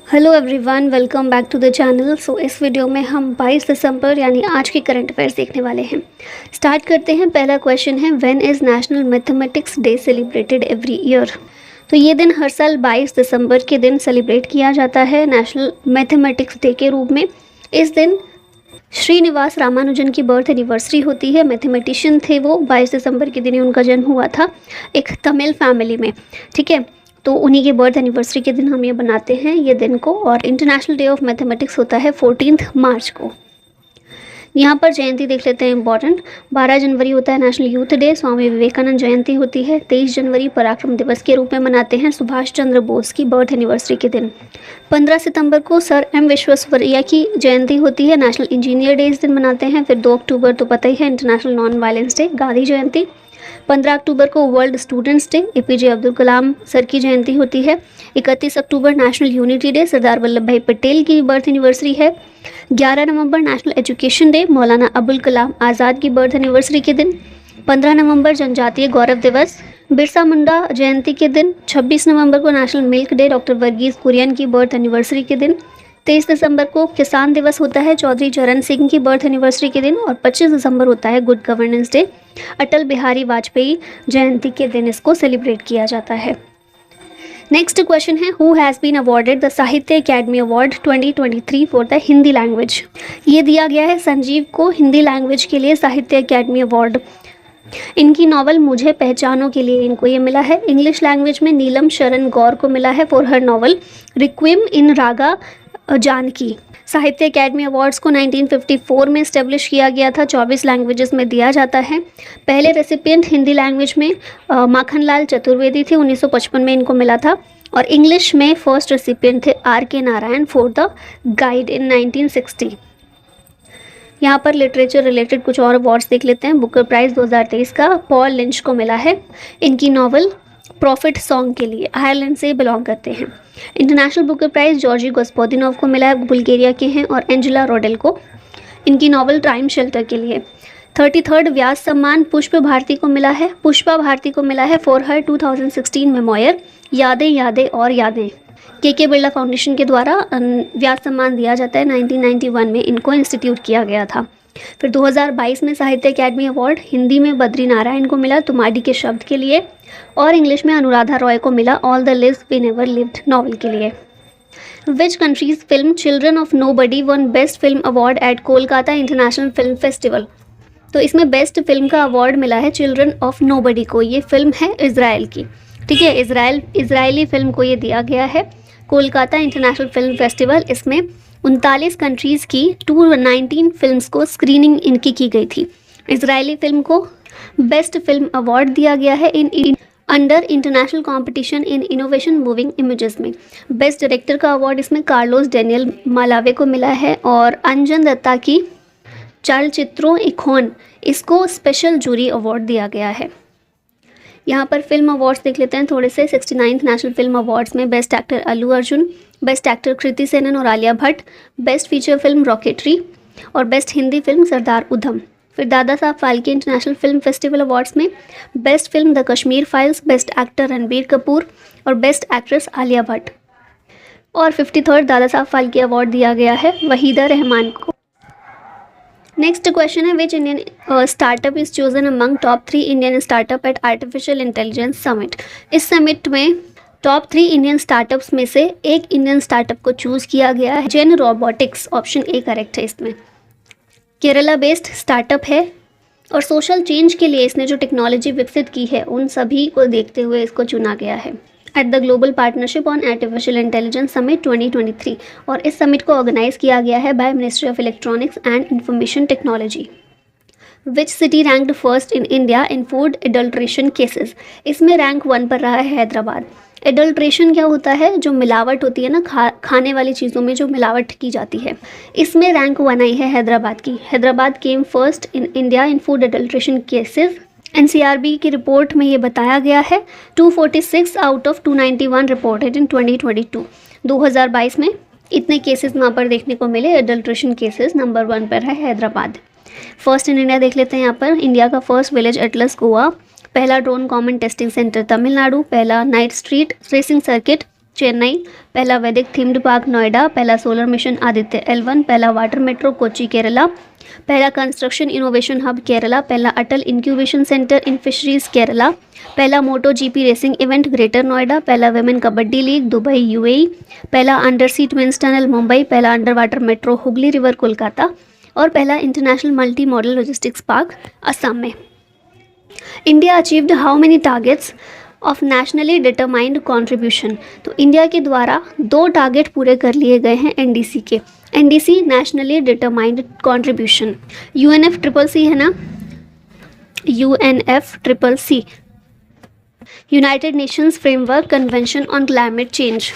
Hello everyone, welcome back to the channel. So इस video में हम 22 दिसंबर यानी आज के करंट अफेयर्स देखने वाले हैं। स्टार्ट करते हैं। पहला क्वेश्चन है, when is national mathematics day celebrated every year. तो ये दिन हर साल 22 दिसंबर के दिन सेलिब्रेट किया जाता है नेशनल मैथमेटिक्स डे के रूप में। इस दिन श्रीनिवास रामानुजन की बर्थ एनिवर्सरी होती है। मैथमेटिशियन थे वो। 22 दिसंबर के दिन ही उनका जन्म हुआ था एक तमिल फैमिली में। ठीक है, तो उन्हीं के बर्थ एनिवर्सरी के दिन हम ये बनाते हैं ये दिन को। और इंटरनेशनल डे ऑफ मैथमेटिक्स होता है 14 मार्च को। यहाँ पर जयंती देख लेते हैं इंपॉर्टेंट। 12 जनवरी होता है national youth day, Swami Vivekananda जयंती होती है। 23 जनवरी पराक्रम दिवस के रूप में मनाते हैं सुभाष चंद्र बोस की बर्थ एनिवर्सरी के दिन। 15 सितंबर को सर एम विश्वेश्वरैया की जयंती होती है, नेशनल इंजीनियर डे इस दिन मनाते हैं। फिर 2 अक्टूबर तो पता ही है international non violence day, Gandhi जयंती। 15 अक्टूबर को world students day, APJ Abdul Kalam sir की जयंती होती है। 31 अक्टूबर national unity day, Sardar Vallabhbhai Patel की बर्थ एनिवर्सरी है। 11 नवंबर national education day, Maulana Abul Kalam Azad की बर्थ एनिवर्सरी के दिन। 15 नवंबर जनजातीय गौरव दिवस, बिरसा मुंडा जयंती के दिन। 26 नवंबर को national milk day, doctor Verghese Kurien की बर्थ एनिवर्सरी के दिन। 23 दिसंबर को किसान दिवस होता है, चौधरी चरण सिंह की बर्थ एनिवर्सरी के दिन। और 25 दिसंबर होता है good governance day, Atal Bihari Vajpayee जयंती के दिन इसको सेलिब्रेट किया जाता है। नेक्स्ट क्वेश्चन है, who has been awarded the Sahitya Akademi award 2023 for the Hindi language. ये दिया गया है संजीव को हिंदी लैंग्वेज के लिए साहित्य अकेडमी अवार्ड। इनकी नॉवल मुझे पहचानों के लिए इनको ये मिला है। इंग्लिश लैंग्वेज में नीलम शरण गौर को मिला है फॉर हर नॉवल रिक्विम इन रागा जानकी। साहित्य अकेडमी अवार्ड्स को 1954 में इस्टेब्लिश किया गया था। 24 लैंग्वेजेस में दिया जाता है। पहले रेसिपिएंट हिंदी लैंग्वेज में माखनलाल चतुर्वेदी थे, 1955 में इनको मिला था। और इंग्लिश में फर्स्ट रेसिपिएंट थे आर के नारायण फॉर द गाइड इन 1960। यहाँ पर लिटरेचर रिलेटेड कुछ और अवार्ड्स देख लेते हैं। बुकर प्राइज़ 2023 का पॉल लिंच को मिला है इनकी नॉवल प्रॉफिट सॉन्ग के लिए, आयरलैंड से बिलोंग करते हैं। इंटरनेशनल बुकर प्राइज़ जॉर्जी गोस्पोदिनोव को मिला है, बुल्गारिया के हैं। और एंजेला रोडेल को इनकी नॉवल टाइम शेल्टर के लिए। 33rd व्यास सम्मान पुष्पा भारती को मिला है, फॉर हर 2016 मेमोयर यादें यादें और यादें। के बिरला फाउंडेशन के द्वारा व्यास सम्मान दिया जाता है। 1991 में इनको इंस्टीट्यूट किया गया था। फिर 2022 में साहित्य अकेडमी अवार्ड हिंदी में बद्री नारायण को मिला तुम्हारी के शब्द के लिए। और इंग्लिश में अनुराधा रॉय को मिला all the lives we never lived novel के लिए। Which country's film children of nobody won best film award at Kolkata international film festival. तो इसमें बेस्ट फिल्म का अवार्ड मिला है चिल्ड्रन ऑफ नोबडी को। ये फिल्म है इजराइल की। ठीक है, इजरायली फिल्म को ये दिया गया है कोलकाता इंटरनेशनल फिल्म फेस्टिवल। इसमें 39 कंट्रीज़ की 219 फिल्म्स को स्क्रीनिंग इनकी की गई थी। इजरायली फिल्म को बेस्ट फिल्म अवार्ड दिया गया है in under international competition in innovation moving images में। बेस्ट डायरेक्टर का अवार्ड इसमें कार्लोस डेनियल मालावे को मिला है। और अंजन दत्ता की चलचित्रों इकोन इसको स्पेशल जूरी अवार्ड दिया गया है। यहाँ पर फिल्म अवार्ड्स देख लेते हैं थोड़े से। 69th नेशनल फिल्म अवार्ड्स में best actor Allu Arjun, best actor Kriti Sanon और Alia Bhatt, best feature film Rocketry और बेस्ट हिंदी फिल्म सरदार उधम। फिर Dada Saheb Phalke international film festival awards में best film the Kashmir files, best actor Ranbir Kapoor और बेस्ट एक्ट्रेस आलिया भट्ट। और 53rd दादा साहब फाल्के अवार्ड दिया गया है वहीदा रहमान को। नेक्स्ट क्वेश्चन है, which Indian startup is chosen among top 3 Indian startup at artificial intelligence summit. इस समिट में टॉप 3 इंडियन स्टार्टअप्स में से एक इंडियन स्टार्टअप को चूज़ किया गया है, जेन रोबोटिक्स। ऑप्शन ए करेक्ट है इसमें। केरला बेस्ड स्टार्टअप है और सोशल चेंज के लिए इसने जो टेक्नोलॉजी विकसित की है उन सभी को देखते हुए इसको चुना गया है at the global partnership on artificial intelligence summit 2023। और इस समिट को ऑर्गेनाइज किया गया है by ministry of electronics and information technology. Which city ranked first in India in food adulteration cases. इसमें रैंक 1 पर रहा है हैदराबाद। एडल्ट्रेशन क्या होता है, जो मिलावट होती है ना, खाने वाली चीज़ों में जो मिलावट की जाती है, इसमें रैंक 1 आई है हैदराबाद की। Hyderabad came first in India in food adulteration cases. NCRB की रिपोर्ट में ये बताया गया है 246 आउट ऑफ 291 रिपोर्टेड इन 2022। 2022 में इतने केसेस वहाँ पर देखने को मिले एडल्ट्रेशन केसेस। नंबर 1 पर है हैदराबाद। फर्स्ट इन इंडिया देख लेते हैं यहाँ पर। इंडिया का फर्स्ट विलेज एटलस गोवा, पहला drone common testing centre Tamil Nadu, पहला night street racing circuit Chennai, पहला वैदिक थीम्ड पार्क नोएडा, पहला सोलर मिशन आदित्य L1, पहला वाटर मेट्रो कोच्चि केरला, पहला कंस्ट्रक्शन इनोवेशन हब केरला, पहला Atal incubation centre in fisheries Kerala, पहला moto GP racing event greater Noida, पहला women kabaddi league Dubai UAE, पहला under sea twins tunnel Mumbai, पहला under water metro Hooghly river Kolkata और पहला international multi modal logistics park Assam में। India achieved how many targets of nationally determined contribution. तो India के द्वारा 2 target पूरे कर लिए गए हैं NDC के। NDC nationally determined contribution, UNFCCC है ना, UNFCCC, United Nations framework convention on climate change,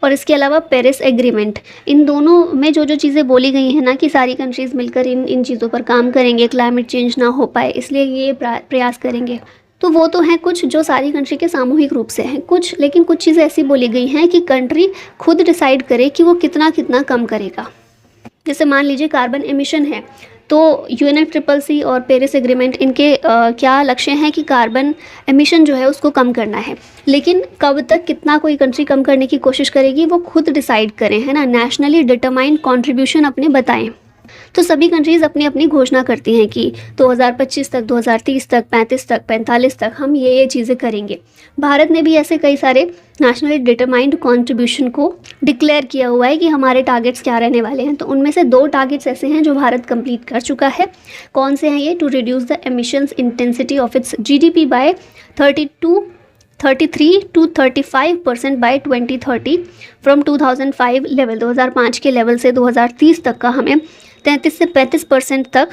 और इसके अलावा पेरिस एग्रीमेंट। इन दोनों में जो जो चीज़ें बोली गई हैं ना कि सारी कंट्रीज़ मिलकर इन चीज़ों पर काम करेंगे, क्लाइमेट चेंज ना हो पाए, इसलिए ये प्रयास करेंगे। तो वो तो हैं कुछ जो सारी कंट्री के सामूहिक रूप से हैं कुछ, लेकिन कुछ चीज़ें ऐसी बोली गई हैं कि कंट्री खुद डिसाइड करे कि वो कितना कितना कम करेगा। जैसे मान लीजिए कार्बन एमिशन है, तो UNFCCC और पेरिस एग्रीमेंट इनके क्या लक्ष्य हैं कि कार्बन एमिशन जो है उसको कम करना है, लेकिन कब तक कितना कोई कंट्री कम करने की कोशिश करेगी वो खुद डिसाइड करें, है ना। नेशनली डिटरमाइंड कंट्रीब्यूशन अपने बताएं। तो सभी कंट्रीज़ अपनी अपनी घोषणा करती हैं कि 2025 तक, 2030 तक, 35 तक, 45 तक हम ये चीज़ें करेंगे। भारत ने भी ऐसे कई सारे नेशनली डिटरमाइंड कंट्रीब्यूशन को डिक्लेयर किया हुआ है कि हमारे टारगेट्स क्या रहने वाले हैं। तो उनमें से 2 टारगेट्स ऐसे हैं जो भारत कंप्लीट कर चुका है। कौन से हैं ये? To reduce the emissions intensity of its GDP by 33 to 35% by 2030 from 2005 level, 2005 के लेवल से 2030 तक का हमें 33 से 35% तक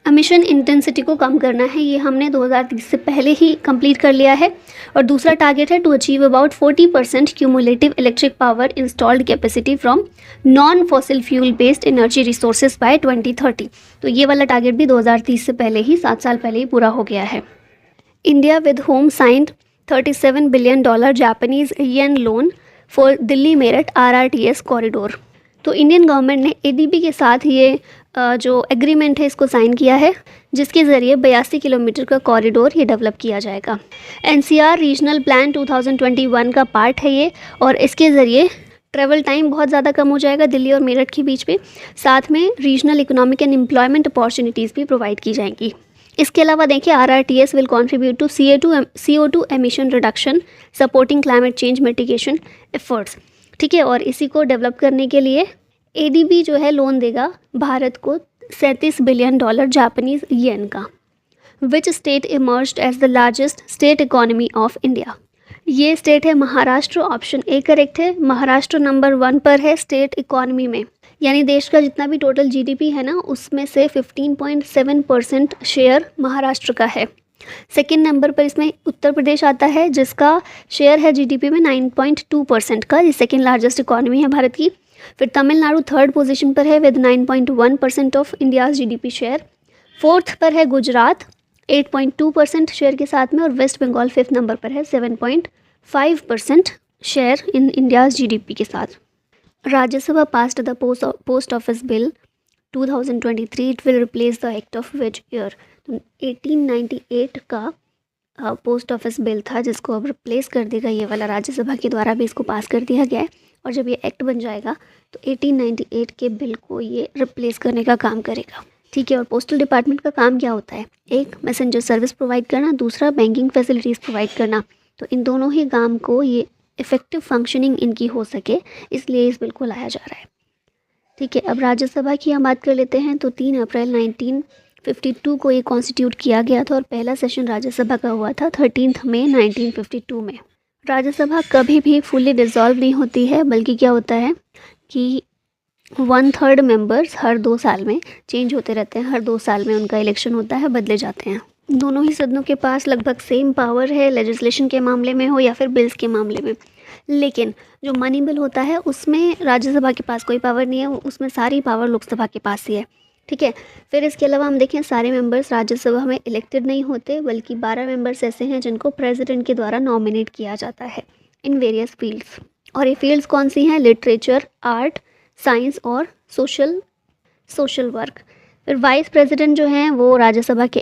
एमिशन इंटेंसिटी को कम करना है। ये हमने 2030 से पहले ही कंप्लीट कर लिया है। और दूसरा टारगेट है to achieve about 40% cumulative electric power installed capacity from non fossil fuel based energy resources by 2030। तो ये वाला टारगेट भी 2030 से पहले ही 7 साल पहले ही पूरा हो गया है। India with home signed $37 billion Japanese yen loan for Delhi Meerut RRTS corridor. तो इंडियन गवर्नमेंट ने ADB के साथ ये जो एग्रीमेंट है इसको साइन किया है, जिसके ज़रिए 82 किलोमीटर का कॉरिडोर ये डेवलप किया जाएगा। NCR रीजनल प्लान 2021 का पार्ट है ये, और इसके ज़रिए ट्रैवल टाइम बहुत ज़्यादा कम हो जाएगा दिल्ली और मेरठ के बीच में। साथ में regional economic and employment opportunities भी प्रोवाइड की जाएंगी। इसके अलावा देखिए RRTS will contribute to CO2 emission reduction supporting climate change mitigation efforts. ठीक है, और इसी को डेवलप करने के लिए ADB जो है लोन देगा भारत को $37 बिलियन जापानीज येन का। Which state emerged as the largest state economy of India? ये स्टेट है महाराष्ट्र। ऑप्शन A करेक्ट है। महाराष्ट्र नंबर 1 पर है स्टेट इकोनॉमी में, यानी देश का जितना भी टोटल GDP है ना उसमें से 15.7% शेयर महाराष्ट्र का है। सेकेंड नंबर पर इसमें उत्तर प्रदेश आता है, जिसका शेयर है GDP में 9.2% का। ये सेकेंड लार्जेस्ट इकोनॉमी है भारत की। फिर तमिलनाडु 3rd पोजीशन पर है with 9.1% of India's GDP share. 4th पर है गुजरात 8.2% शेयर के साथ में, और वेस्ट बंगाल 5th नंबर पर है 7.5% शेयर इन इंडियाज़ GDP के साथ। Rajya Sabha passed the post office bill 2023, it will replace the act of which year? 1898 का पोस्ट ऑफिस बिल था, जिसको अब रिप्लेस कर देगा ये वाला। राज्यसभा के द्वारा भी इसको पास कर दिया गया है, और जब ये एक्ट बन जाएगा तो 1898 के बिल को ये रिप्लेस करने का काम करेगा। ठीक है, और पोस्टल डिपार्टमेंट का काम क्या होता है? एक, मैसेंजर सर्विस प्रोवाइड करना, दूसरा बैंकिंग फैसिलिटीज़ प्रोवाइड करना। तो इन दोनों ही काम को ये इफ़ेक्टिव फंक्शनिंग इनकी हो सके, इसलिए इस बिल को लाया जा रहा है। ठीक है, अब राज्यसभा की हम बात कर लेते हैं। तो 3 अप्रैल 1952 को ये कॉन्स्टिट्यूट किया गया था, और पहला सेशन राज्यसभा का हुआ था 13 मई 1952 में। राज्यसभा कभी भी फुल्ली डिसॉल्व नहीं होती है, बल्कि क्या होता है कि 1/3 मेंबर्स हर 2 साल में चेंज होते रहते हैं। हर 2 साल में उनका इलेक्शन होता है, बदले जाते हैं। दोनों ही सदनों के पास लगभग सेम पावर है, लेजिस्लेशन के मामले में हो या फिर बिल्स के मामले में। लेकिन जो मनी बिल होता है उसमें राज्यसभा के पास कोई पावर नहीं है, उसमें सारी पावर लोकसभा के पास ही है। ठीक है, फिर इसके अलावा हम देखें सारे मेंबर्स राज्यसभा में इलेक्टेड नहीं होते, बल्कि 12 मेंबर्स ऐसे हैं जिनको प्रेसिडेंट के द्वारा नॉमिनेट किया जाता है इन वेरियस फील्ड्स। और ये फील्ड्स कौन सी हैं? लिटरेचर, आर्ट, साइंस और सोशल वर्क। फिर वाइस प्रेसिडेंट जो हैं वो राज्यसभा के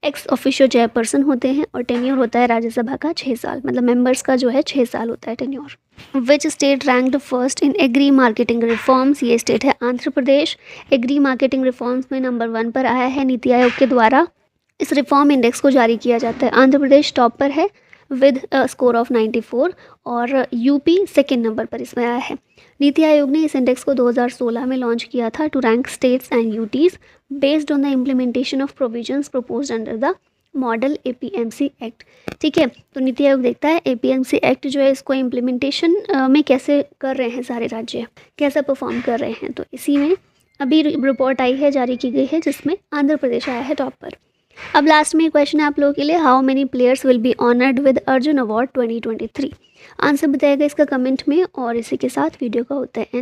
एक्स ऑफिशियो चेयरपर्सन होते हैं और टेन्योर होता है राज्यसभा का 6 साल, मतलब मेंबर्स का जो है 6 साल होता है tenure. Which state ranked first in agree marketing reforms, ये स्टेट है Andhra Pradesh. Agree marketing reforms में नंबर 1 पर आया है नीति आयोग के द्वारा। इस रिफॉर्म इंडेक्स को जारी किया जाता है। आंध्र प्रदेश टॉप पर है विद स्कोर ऑफ 94 और यूपी सेकेंड नंबर पर इसमें आया है। नीति आयोग ने इस इंडेक्स को 2016 में लॉन्च किया था to rank states and UTs based on the implementation of provisions proposed under the model APMC act. ठीक है, तो नीति आयोग देखता है एपीएमसी एक्ट जो है इसको इम्प्लीमेंटेशन में कैसे कर रहे हैं, सारे राज्य कैसा परफॉर्म कर रहे हैं। तो इसी में अभी रिपोर्ट आई है, जारी की गई है, जिसमें आंध्र प्रदेश आया है टॉप पर। अब लास्ट में क्वेश्चन है आप लोगों के लिए, how many players will be honoured with Arjun award 2023। Answer बताएगा इसका कमेंट में। और इसी के साथ वीडियो का होता है एंड।